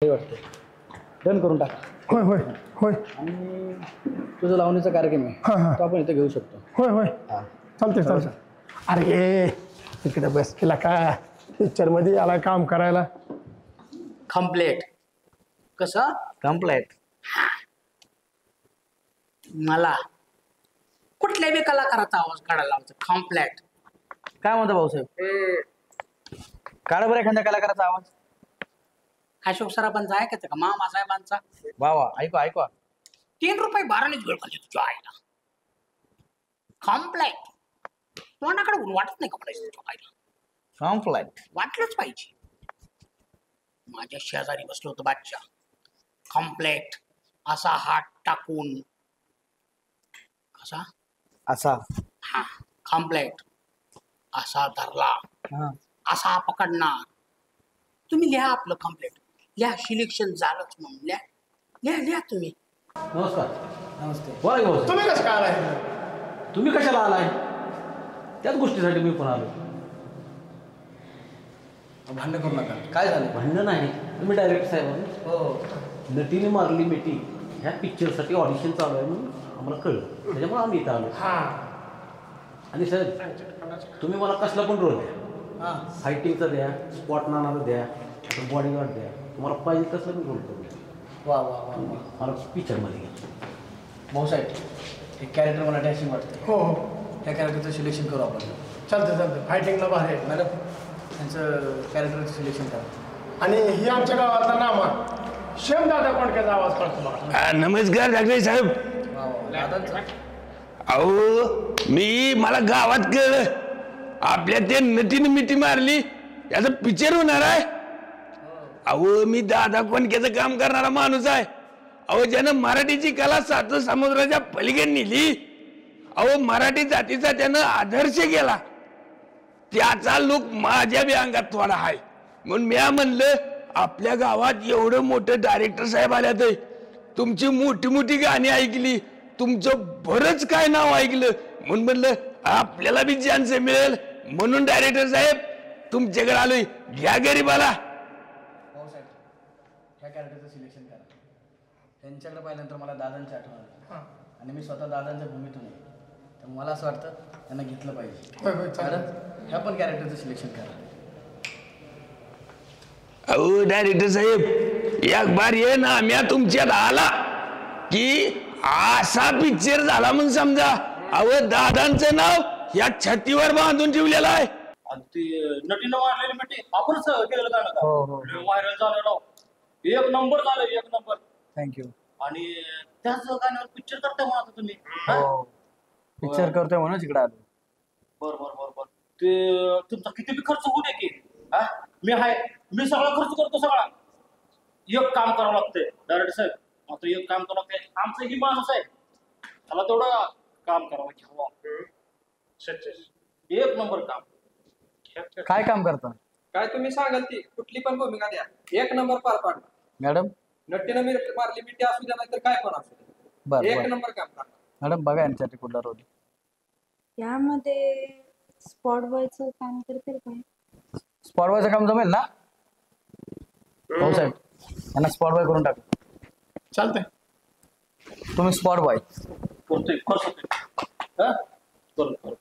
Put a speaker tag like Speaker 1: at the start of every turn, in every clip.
Speaker 1: वाटतं डन करून टाका.
Speaker 2: होय होय होय
Speaker 1: आणि तुझं लावणीचा कार्यक्रम आहे तो आपण इथे घेऊ शकतो.
Speaker 2: होय होय चालते चालते. अरे तिकडे बस केला का पिक्चर मध्ये आला काम करायला.
Speaker 3: कम्प्लेट कसं
Speaker 1: कम्प्लेट.
Speaker 3: मला कुठल्याही बी कलाकाराचा आवाज काढायला लावायचा. कम्प्लेट
Speaker 1: काय म्हणतो भाऊसाहेब? काढा बरं एखाद्या कलाकाराचा आवाज.
Speaker 3: अशोक सराफांचा ऐकायचं का मामा साहेबांचा?
Speaker 1: वा वा, ऐकवा ऐकवा.
Speaker 3: 3 रुपये बारानेच वेळ पाहिजे तुझ्या आईला. कम्प्लेट तोंडाकडे वाटत नाही का म्हणायचं तुझ्या आईला?
Speaker 1: कम्प्लेट
Speaker 3: वाटलंच पाहिजे. माझ्या शेजारी बसलो होतो बादशाह. कम्प्लेट असा हात टाकून कसा
Speaker 1: असा.
Speaker 3: हा कम्प्लेट असा धरला असा पकडणार. तुम्ही लिहा आपलं कम्प्लेट. लिहा सिलेक्शन झालंच म्हणून लिहा लिहा लिहा तुम्ही.
Speaker 4: नमस्कार.
Speaker 1: नमस्ते.
Speaker 4: बोला की भाऊ.
Speaker 2: तुम्ही कसं काय आलाय?
Speaker 4: तुम्ही कशाला आलाय? त्याच गोष्टीसाठी मी पण आलो.
Speaker 1: भांडण करू नका. काय झालं?
Speaker 4: भांडण नाही. तुम्ही डायरेक्टर साहेब
Speaker 1: हो.
Speaker 4: नटीने मारली मिठी ह्या पिक्चरसाठी ऑडिशन चालू आहे म्हणून आम्हाला कळलं. त्याच्यामुळे आम्ही इथं आलो. आणि सर तुम्ही मला कसला पण रोल द्या. फायटिंगचा द्या, स्पॉट नानाचा द्या, बॉडीगार्ड द्या. तुम्हाला पाहिजे कसला पण रोल करू.
Speaker 1: वा वा वा वा.
Speaker 4: मला पिक्चरमध्ये घ्या.
Speaker 1: भाऊसाहेब एक कॅरेक्टर मला डॅशिंग वाटतं.
Speaker 2: हो हो
Speaker 1: त्या कॅरेक्टरचं सिलेक्शन करू आपण.
Speaker 2: चालतं चालतं. फायटिंगला बाहेर आहे.
Speaker 1: मॅडम त्यांचं कॅरेक्टरचं सिलेक्शन करा.
Speaker 2: आणि ही आमच्या गावातला नामा शेमदादा कोणक्याचा आवाज काढतो बघा.
Speaker 5: नमस्कार डॉक्टर साहेब.
Speaker 1: वा वा. दादांचं
Speaker 5: अहो मला गावात कळलं आपल्या ते नटीने मिठी मारली याचं पिक्चर होणार आहे. अहो मी दादा कोणक्याचं काम करणारा माणूस आहे. अहो ज्यानं मराठीची कला 7 समुद्राच्या पलीकडे नेली. अहो मराठी जातीचा त्यानं आदर्श केला. त्याचा लोक माझ्या बी अंगात थोडा आहे. म्हणून मी म्हणलं आपल्या गावात एवढं मोठं डायरेक्टर साहेब आल्यात. तुमची मोठी मोठी गाणी ऐकली, तुमचं बरंच काय नाव ऐकलं, म्हणून म्हणलं आपल्याला बी चान्स मिळेल. म्हणून डायरेक्टर साहेब तुमच्याकडे आलोय. घ्या गरीबाला.
Speaker 1: भाऊसाहेब ह्या कॅरेक्टरचं सिलेक्शन करा. त्यांच्याकडे पाहिल्यानंतर मला दादांची आठवण आली. आणि मी स्वतः दादांच्या भूमीतून आहे. तर मला असं वाटतं त्यांना घेतलं पाहिजे.
Speaker 2: होय होय चालेल.
Speaker 1: मॅडम ह्या पण कॅरेक्टरचं सिलेक्शन करा.
Speaker 5: अहो डायरेक्टर साहेब एक बार ये ना म्या तुमच्यात आला की असा पिक्चर झाला म्हणून समजा. अहो दादांचं नाव या छातीवर बांधून ठेवलेलं आहे.
Speaker 6: ती नटीनं मारलेली मिठी आपणच केलेलं गाणं का?
Speaker 1: हो, हो.
Speaker 6: व्हायरल झालं राव. 1 नंबर झालं 1 नंबर.
Speaker 1: थँक्यू.
Speaker 6: आणि त्याच गाण्यावर पिक्चर करताय म्हणा आता तुम्ही.
Speaker 1: हो पिक्चर करतोय म्हणून इकडे आलो.
Speaker 6: बर बर बर बर. ते तुमचा किती बी खर्च होऊ दे की. हा मी आहे, मी सगळा खर्च करतो सगळा. एक काम करावं लागतंय डायरेक्टर साहेब. मात्र एक काम करावं लागतंय. आमचं ही माणूस आहे त्याला तेवढं काम करावं घ्यावं. 1 नंबर काम.
Speaker 1: काय काम करता?
Speaker 7: काय तुम्ही सांगाल ती कुठली पण भूमिका द्या 1 नंबर पार पाडणार.
Speaker 1: मॅडम
Speaker 7: नट्टीनं मारली मिठी असू द्या नाही तर काय पण असू द्या.
Speaker 1: बरं
Speaker 7: 1
Speaker 1: बरं.
Speaker 7: नंबर काम करणार.
Speaker 1: मॅडम बघा यांच्यासाठी कुठला रोल.
Speaker 8: यामध्ये स्पॉट बॉयचं काम करतील काय?
Speaker 1: स्पॉट बॉयचं काम जमेल ना? हो साहेब यांना स्पॉट बॉय करून टाका.
Speaker 2: चालतंय.
Speaker 1: तुम्ही स्पॉट बॉय.
Speaker 6: करतोय करतोय. हा करू करू.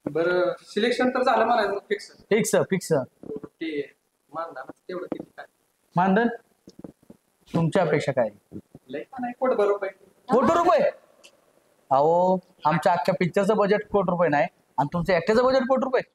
Speaker 7: बरं सिलेक्शन तर झालं म्हणायचं फिक्स.
Speaker 1: Fix fix.
Speaker 7: ते मानला तेवढं किती काय
Speaker 1: मानधन तुमच्या अपेक्षा काय?
Speaker 7: लय पण आहे कोट बरोबर आहे.
Speaker 1: कोटी रुपये? अहो आमच्या अख्ख्या पिक्चरचं बजेट ₹1 कोटी नाही आणि तुमचं एकट्याचं बजेट ₹1 कोटी.